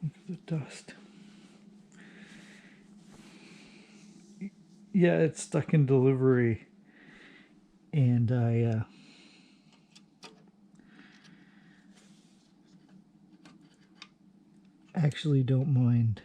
Look at the dust. Yeah, it's stuck in delivery, and I actually don't mind.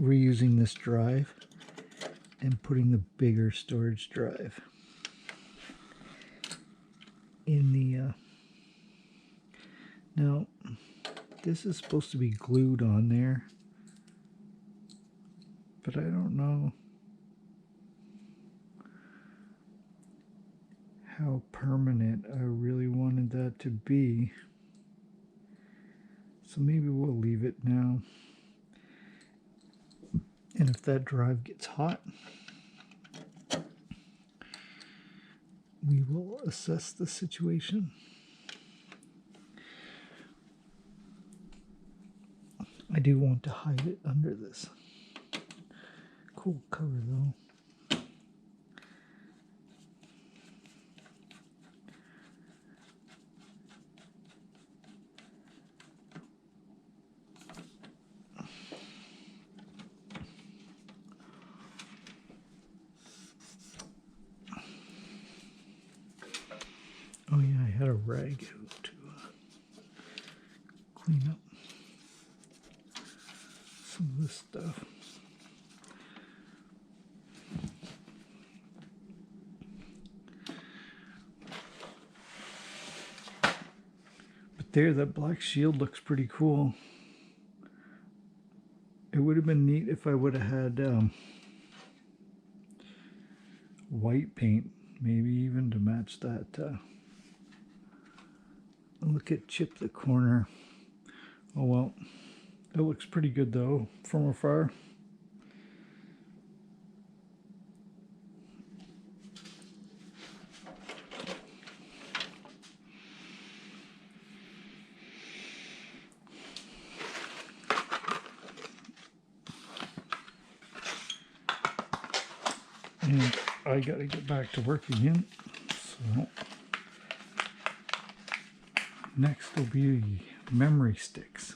Reusing this drive and putting the bigger storage drive in the now this is supposed to be glued on there, but I don't know how permanent I really wanted that to be, so maybe we'll leave it now. And if that drive gets hot, we will assess the situation. I do want to hide it under this cool cover though. Oh yeah, I had a rag out to clean up some of this stuff. But there, that black shield looks pretty cool. It would have been neat if I would have had white paint, maybe even to match that. Look at Chip the corner. Oh well, it looks pretty good though from afar. And I gotta get back to work again, so next will be memory sticks.